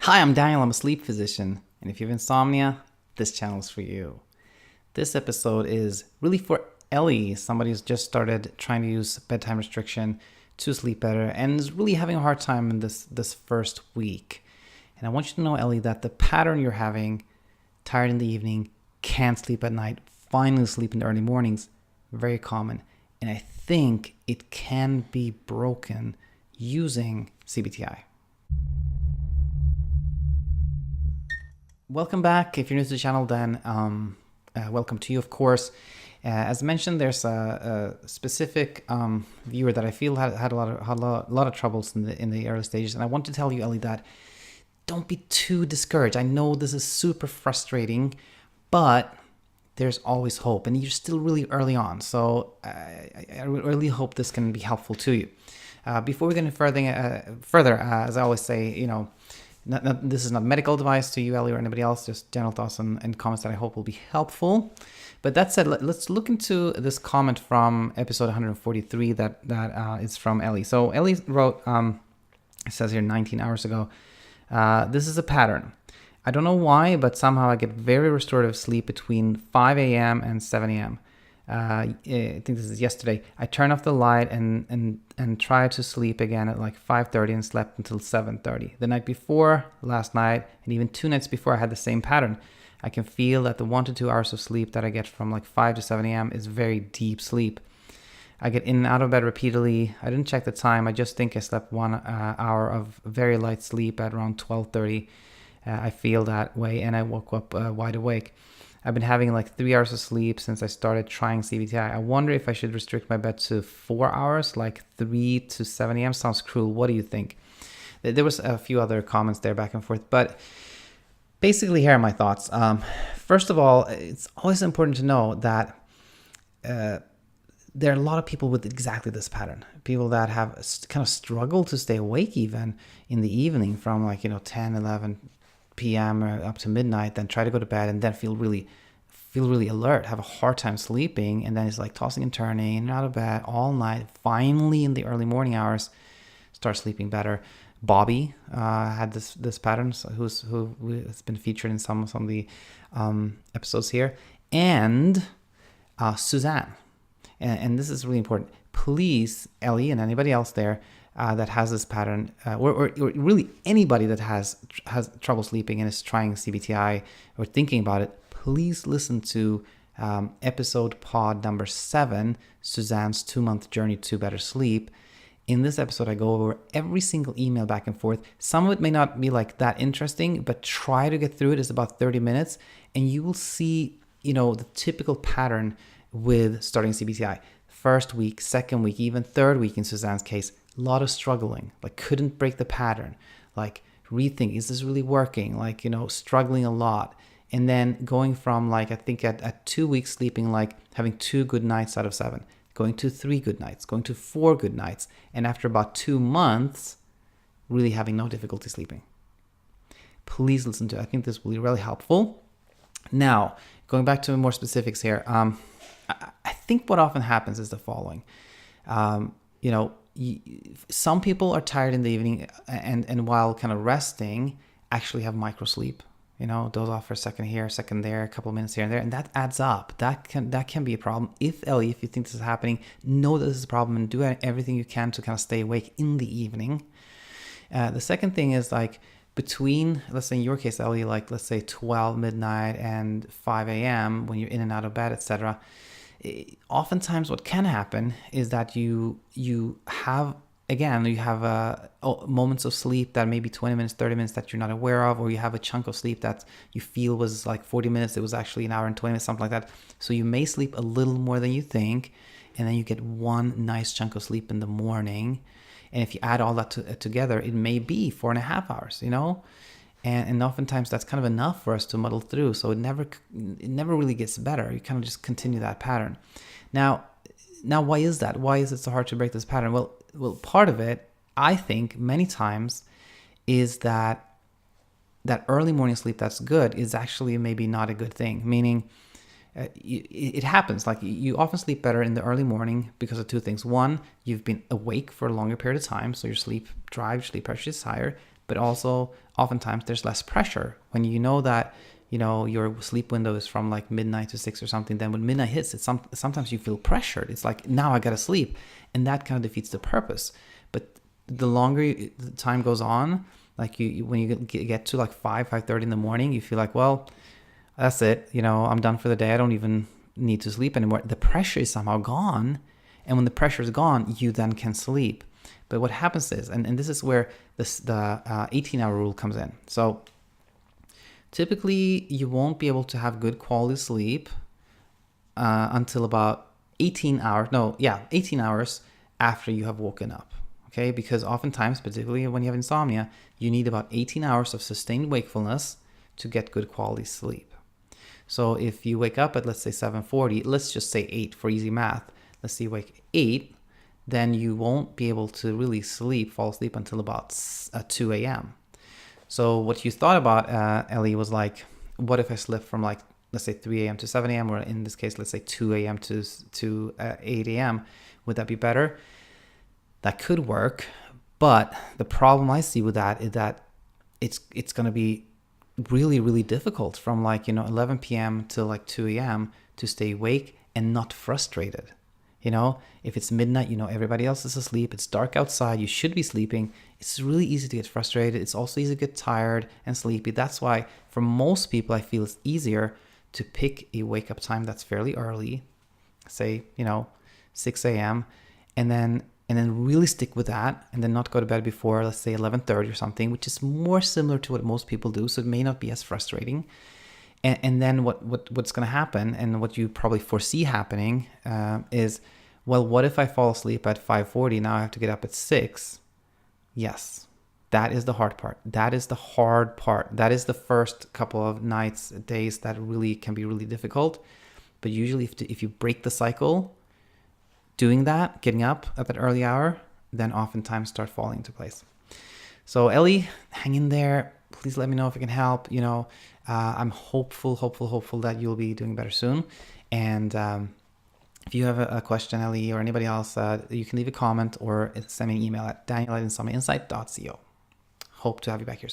Hi, I'm Daniel. I'm a sleep physician. And if you have insomnia, this channel is for you. This episode is really for Ellie, somebody who's just started trying to use bedtime restriction to sleep better and is really having a hard time in this first week. And I want you to know, Ellie, that the pattern you're having, tired in the evening, can't sleep at night, finally sleep in the early mornings, very common. And I think it can be broken using CBTi. Welcome back. If you're new to the channel, then welcome to you, of course. As mentioned, there's a specific viewer that I feel had a lot of troubles in the early stages, and I want to tell you, Ellie, that don't be too discouraged. I know this is super frustrating, but there's always hope, and you're still really early on. So I really hope this can be helpful to you. Before we get any further, as I always say, this is not medical advice to you, Ellie, or anybody else, just general thoughts and comments that I hope will be helpful. But that said, let's look into this comment from episode 143 that is from Ellie. So Ellie wrote, it says here 19 hours ago, this is a pattern. I don't know why, but somehow I get very restorative sleep between 5 a.m. and 7 a.m. I think this is yesterday. I turned off the light and tried to sleep again at like 5:30 and slept until 7:30. The night before, last night, and even 2 nights before, I had the same pattern. I can feel that the 1 to 2 hours of sleep that I get from like 5 to 7 a.m. is very deep sleep. I get in and out of bed repeatedly. I didn't check the time. I just think I slept 1 hour of very light sleep at around 12:30. I feel that way, and I woke up wide awake. I've been having like 3 hours of sleep since I started trying CBTi. I wonder if I should restrict my bed to 4 hours, like 3 to 7 a.m. Sounds cruel. What do you think? There was a few other comments there back and forth, but basically here are my thoughts. First of all, it's always important to know that there are a lot of people with exactly this pattern. People that have kind of struggled to stay awake even in the evening from like, 10, 11 p.m. or up to midnight, then try to go to bed and then feel really alert, have a hard time sleeping, and then it's like tossing and turning in and out of bed all night. Finally, in the early morning hours, start sleeping better. Bobby had this pattern, who has been featured in some of the episodes here, and Suzanne. And this is really important. Please, Ellie and anybody else there that has this pattern, or really anybody that has trouble sleeping and is trying CBTi or thinking about it, please listen to episode pod number 7, Suzanne's 2-month journey to better sleep. In this episode, I go over every single email back and forth. Some of it may not be like that interesting, but try to get through it. It's about 30 minutes, and you will see, the typical pattern with starting CBTi. First week, second week, even third week in Suzanne's case, a lot of struggling, like couldn't break the pattern, like rethink, is this really working? Like, struggling a lot. And then going from like, I think at 2 weeks sleeping, like having 2 good nights out of 7, going to 3 good nights, going to 4 good nights. And after about 2 months, really having no difficulty sleeping. Please listen to it. I think this will be really helpful. Now, going back to more specifics here, I think what often happens is the following. Some people are tired in the evening and while kind of resting, actually have micro sleep. Doze off for a second here, a second there, a couple of minutes here and there, and that adds up. That can be a problem. Ellie, if you think this is happening, know that this is a problem and do everything you can to kind of stay awake in the evening. The second thing is like between, let's say in your case, Ellie, like let's say 12 midnight and 5 a.m. when you're in and out of bed, etc. Oftentimes what can happen is that you have moments of sleep that maybe 20 minutes, 30 minutes that you're not aware of, or you have a chunk of sleep that you feel was like 40 minutes. It was actually an hour and 20 minutes, something like that. So you may sleep a little more than you think, and then you get one nice chunk of sleep in the morning. And if you add all that together, it may be 4.5 hours, And oftentimes that's kind of enough for us to muddle through. So it never really gets better. You kind of just continue that pattern. Now why is that? Why is it so hard to break this pattern? Well, part of it, I think, many times, is that early morning sleep that's good is actually maybe not a good thing. Meaning, it happens. Like you often sleep better in the early morning because of two things. One, you've been awake for a longer period of time, so your sleep drive, your sleep pressure is higher. but also oftentimes there's less pressure. When you know that, you know, your sleep window is from like midnight to 6 or something, then when midnight hits, sometimes you feel pressured. It's like, now I gotta sleep. And that kind of defeats the purpose. But the longer the time goes on, like when you get to like 5:30 in the morning, you feel like, well, that's it. You know, I'm done for the day. I don't even need to sleep anymore. The pressure is somehow gone. And when the pressure is gone, you then can sleep. But what happens is, and this is where the 18-hour rule comes in. So typically you won't be able to have good quality sleep until about 18 hours after you have woken up. Okay, because oftentimes, particularly when you have insomnia, you need about 18 hours of sustained wakefulness to get good quality sleep. So if you wake up at, let's say 7:40, let's just say 8 for easy math. Let's say you wake 8, then you won't be able to really fall asleep until about 2 a.m. So what you thought about, Ellie, was like, what if I slept from like, let's say 3 a.m. to 7 a.m. or in this case, let's say 2 a.m. to 8 a.m. Would that be better? That could work, but the problem I see with that is that it's going to be really, really difficult from like, 11 p.m. till like 2 a.m. to stay awake and not frustrated. If it's midnight, everybody else is asleep, it's dark outside, you should be sleeping. It's really easy to get frustrated. It's also easy to get tired and sleepy. That's why for most people, I feel it's easier to pick a wake up time that's fairly early, say, 6 a.m. and then really stick with that, and then not go to bed before, let's say 11:30 or something, which is more similar to what most people do. So it may not be as frustrating. And then what's going to happen, and what you probably foresee happening, is, well, what if I fall asleep at 5:40? Now I have to get up at 6. Yes, that is the hard part. That is the hard part. That is the first couple of nights, days that really can be really difficult. But usually if you break the cycle, doing that, getting up at that early hour, then oftentimes start falling into place. So Ellie, hang in there. Please let me know if I can help. I'm hopeful that you'll be doing better soon. And if you have a question, Ellie, or anybody else, you can leave a comment or send me an email at daniel@insomniainsight.co. Hope to have you back here soon.